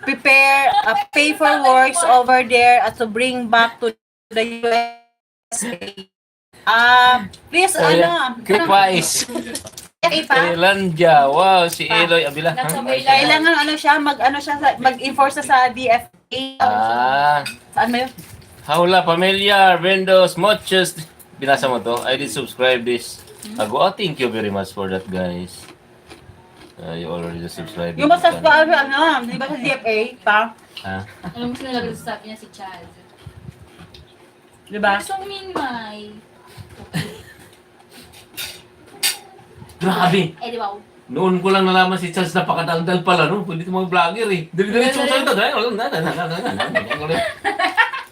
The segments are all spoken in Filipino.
prepare paperwork over there at to bring back to the USA. Please, Quick-wise. Thailandia. Wow, si Eloy Abila. Kailangan mag-enforce sa DFA. Saan mo yun? Hola, familiar, Vendos, muchos. Binasa mo to? I did subscribe this. Thank you very much for that, guys. You already subscribed. Yung masas pa, di ba sa DFA pa? Ha? Alam mo sinalagay sa sabi niya si Chad. Di ba? Gusto minmay. Grabe! Di ba? Noon ko lang nalaman si Charles napakadaldal pala, no? Pwede ito mga vlogger, eh. Dili-diretso mo salita.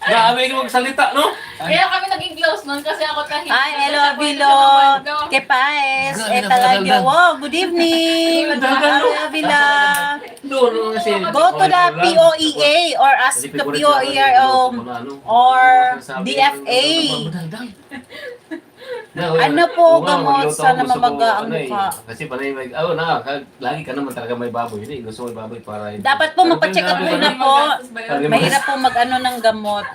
Grabe ka magsalita, no? Kaya kami naging close nun kasi ako tahimik. Ay, hello, Bilo. Que paes. Talaga. Wow, good evening. Hello, Vila. Doon kasi. Go to the POEA or ask the POERO or DFA. Ano po, gamot, sana mabaga ang mukha. Kasi panay lagi ka naman talaga may baboy. Hindi, gusto mo may baboy para... Dapat po magpa-check up muna po. Mahirap po mag-ano ng gamot.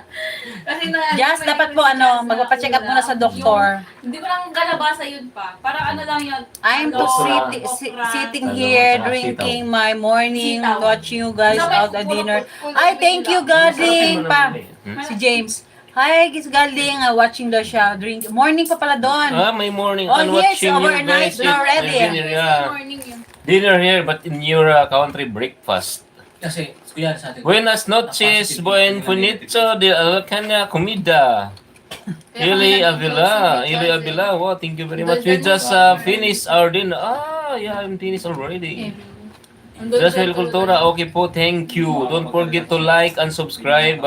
Just dapat po magpa-check up muna sa doktor. Hindi ko lang kalabasa yun pa. Para ano lang yun. I'm sitting here drinking my morning, watching you guys out at dinner. Ay, thank you, Gading. Si James. Hi, it's Galing, watching daw siya, drink. Morning pa pala doon. May morning. Oh, I'm yes, watching you overnight guys. already. Morning yun. Dinner here, but in your country breakfast. Kasi, kuya sa atin. Buenas noches, buen finito de la comida. Ili Avila, wow, thank you very much. We just finished our dinner. Yeah, I'm finished already. Just Cultura, okay po, thank you. Don't forget to like and subscribe.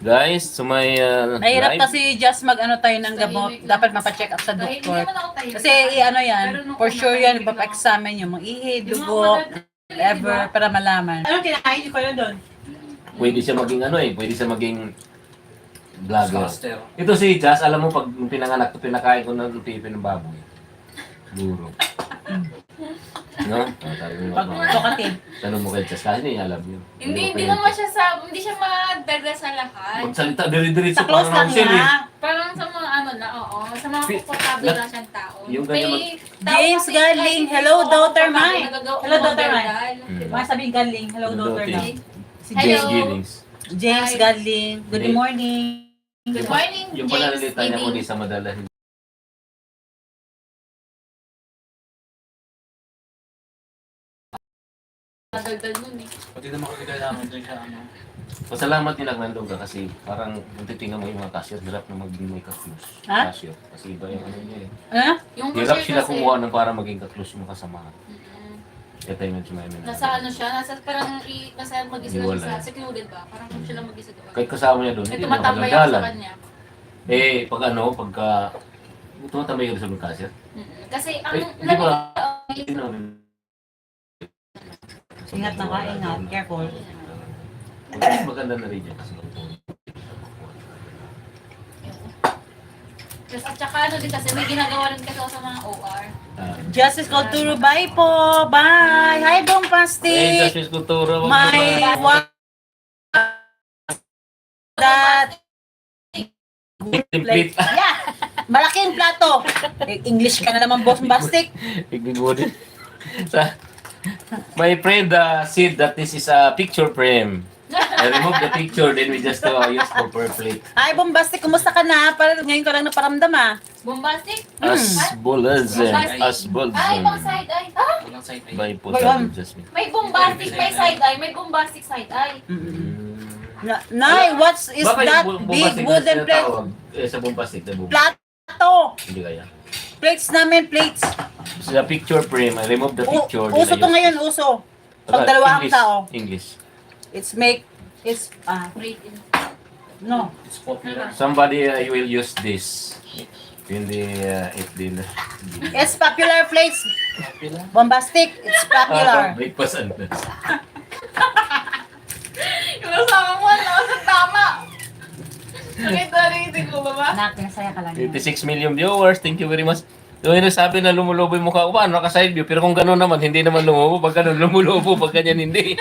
Guys, so my Mahirap live. kasi just mag-ano tayo ng gamot. Dapat mapacheck up sa doktor. Kasi yan, for sure yan, ipapa-examine yung mga ihi, dugo, whatever, para malaman. Ano kinain ko yun doon? Pwede siya maging pwede siya maging vlogger. Master. Ito si Jazz, alam mo pag pinanganak, pinakain ko ng pipi ng baboy. Duro. No? Tokatin. Tanong mo kay Jazz, kasi hindi niya alam yun. Hindi naman siya hindi siya magdaga sa lahat. Magsalita, diri-diretso Sa close lang niya. Parang sa mga sa mga komportable lang siyang tao. Yung ganyan James Galing, hello daughter Mai. Hello daughter Mai. Mm. Mga sabihin Galing, hello daughter Mai. Si James James. Giddings. James Galing, good morning. Good morning, Yung James pananalita niya ko Giddings. di sa madala. Madagdag nun eh. Pati naman kasi kailangan din siya, Pasalamat din nagnandong ka kasi parang kung titingnan mo yung mga cashier, hirap na maging may ka-close. Ha? Cashier. Kasi iba yung ano niya eh. Yung Hirap cashier sila kasi, kumuha ng para maging ka-close yung kasamahan. Kaya tayo medyo may nasa ano siya, parang nasa mag-isa lang siya Iwala. sa secluded ba? Parang kung siya lang mag-isa doon. Kahit kasama niya doon, May hindi na tumatambay ako sa makagagalan. kanya. Pagka tumatambay ka sa mga cashier. Kasi ang Hindi ba? Hindi na. Ingat na ka, ingat. Careful. Maganda na rin yan. At saka ano din kasi may ginagawa rin kasi ako sa mga OR. Justice Culturo, bye po. Bye. Hi, Bong Pasti. Justice Cultura. My one that Template. yeah. Malaking plato. English ka na naman, Boss Bastik. Igbigo din. My friend said that this is a picture frame. I remove the picture, then we just use for plate. Hi, Bombastic. Kumusta ka na? Parang ngayon ka lang naparamdam ah. Bombastic? Asbolazen. Ay, Asbolazen. ibang side eye. Walang side eye. By po Baywan. Jasmine. May bombastic, may side eye, may bombastic side eye. Nay, what is that big wooden plate? Sa bombastic na bombastic. Plato. Hindi kaya. Plates namin, plates. Sa picture frame, I remove the picture. then Uso I to use- ngayon, uso. Pag dalawang English, tao. English. It's Great. no. It's popular. Somebody will use this. In the, It's popular plates. Bombastic. It's popular. Breakfast and lunch. Yung kasama mo, sa tama. Nakita rin ko ba ba? Anak, pinasaya ka lang. 56 million viewers. Thank you very much. Yung nagsabi na lumulobo yung mukha ko, paano naka-side view? Pero kung gano'n naman, hindi naman lumulobo. Pag gano'n, lumulobo. Pag ganyan, hindi.